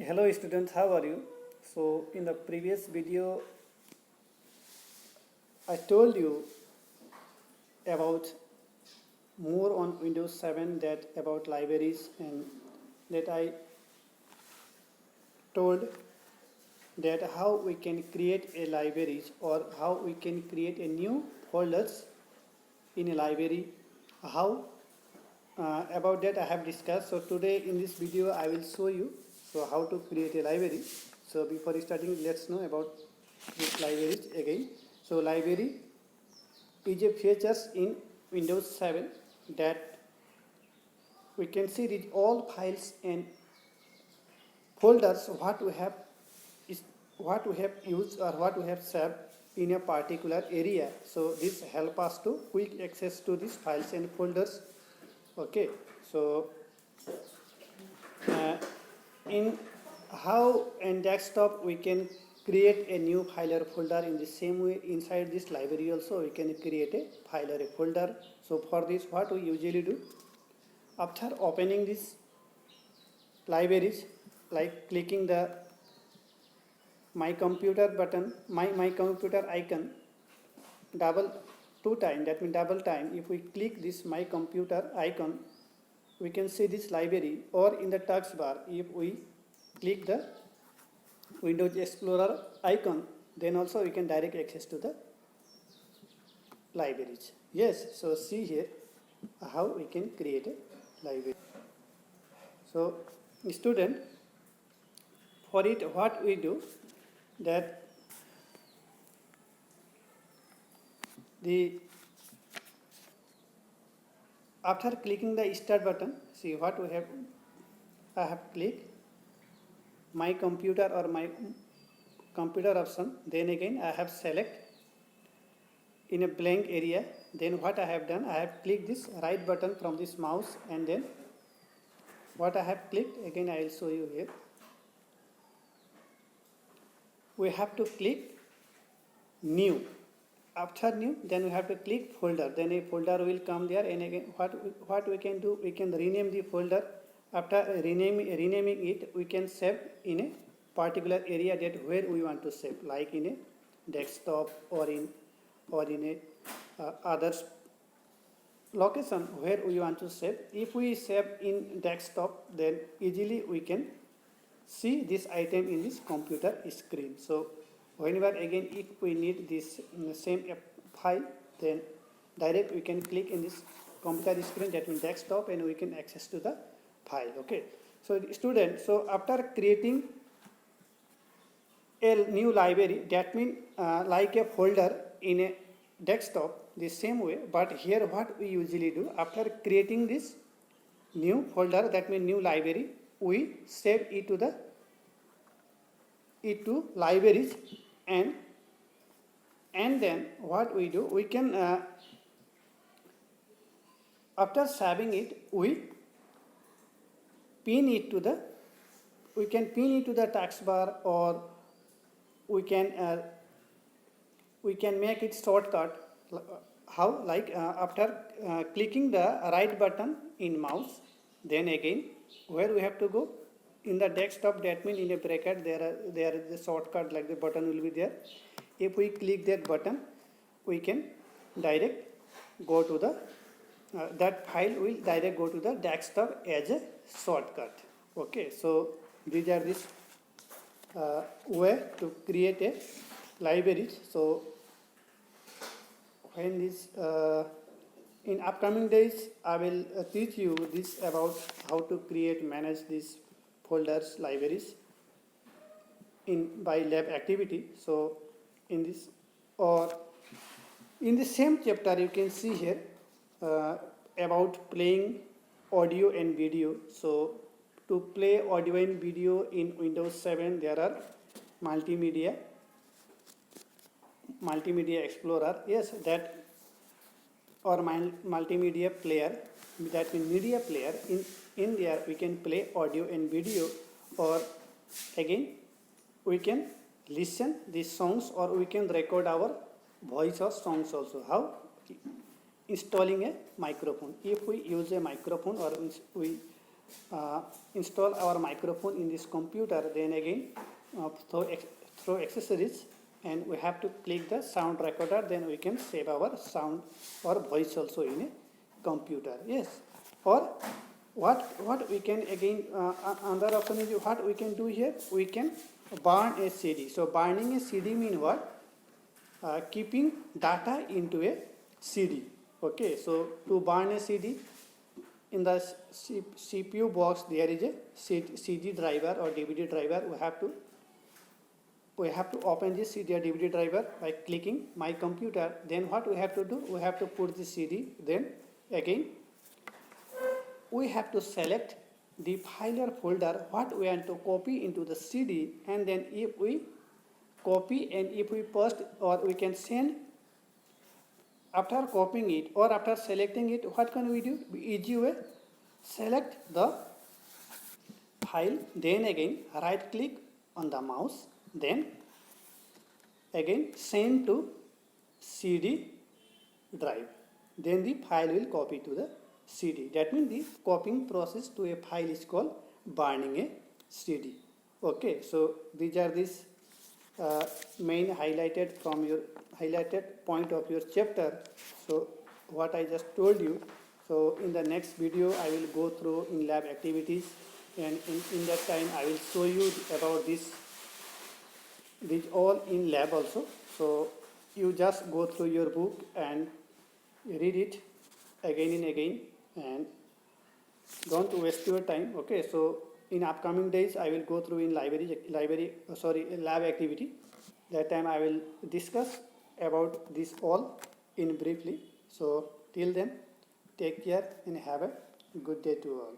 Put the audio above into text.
Hello students, how are you? So in the previous video I told you about more on Windows 7 that about libraries, and that I told that how we can create a libraries or how we can create a new folders in a library. How about that I have discussed. So today in this video I will show you how to create a library. So before starting, let's know about this libraries again. So library is a features in Windows 7 that we can see that all files and folders what we have used or what we have saved in a particular area. So this help us to quick access to these files and folders. Okay, so in how in desktop we can create a new file or folder, in the same way inside this library also we can create a file or a folder. So for this, what we usually do, after opening this libraries, like clicking the my computer button, my computer icon that means double time. If we click this my computer icon, we can see this library, or in the taskbar if we click the Windows Explorer icon, then also we can direct access to the libraries. Yes, so see here how we can create a library. So student, for it what we do, that after clicking the start button, see what we have. I have clicked my computer or my computer option, then again I have select in a blank area. Then what I have done, I have clicked this right button from this mouse, and then what I have clicked, again I will show you here. We have to click new. After new, then we have to click folder, then a folder will come there, and again what we can do, we can rename the folder. After renaming it, we can save in a particular area that where we want to save, like in a desktop or in a other location where we want to save. If we save in desktop, then easily we can see this item in this computer screen. So whenever again if we need this in the same file, then direct we can click in this computer screen, that means desktop, and we can access to the file. Okay, so student, so after creating a new library, that means like a folder in a desktop, the same way, but here what we usually do, after creating this new folder, that means new library, we save it to libraries, and then what we do, we can after saving it, we can pin it to the taskbar, or we can make it shortcut. How, like after clicking the right button in mouse, then again where we have to go in the desktop, that means in a bracket there is a shortcut, like the button will be there. If we click that button, we can direct go to the that file will direct go to the desktop as a shortcut. Okay, so these are this way to create a library. So when this in upcoming days, I will teach you this about how to create, manage these folders, libraries by lab activity. So in this, or in the same chapter, you can see here about playing audio and video. So to play audio and video in Windows 7, there are multimedia explorer, yes, that, or multimedia player, that means media player. In there we can play audio and video, or again we can listen these songs, or we can record our voice or songs also. How? Installing a microphone. If we use a microphone, or we install our microphone in this computer, then again through accessories, and we have to click the sound recorder, then we can save our sound or voice also in a computer. Yes. Or what we can again another option is what we can do here, we can burn a CD. So burning a CD mean what? Keeping data into a CD. Okay, so to burn a CD, in the CPU box there is a CD driver or DVD driver. We have to open this CD or DVD driver by clicking my computer. Then what we have to do, we have to put the CD, then again we have to select the file or folder what we want to copy into the CD, and then if we copy and if we paste or we can send, after copying it or after selecting it, what can we do? Easy way, select the file, then again right click on the mouse, then again send to CD drive, then the file will copy to the CD. That means the copying process to a file is called burning a CD. Okay, so these are these main highlighted point of your chapter. So what I just told you. So in the next video I will go through in lab activities, and in that time I will show you about this all in lab also. So you just go through your book and read it again and again, and don't waste your time. Okay, so in upcoming days I will go through in lab activity. That time I will discuss about this all in briefly. So till then, take care and have a good day to all.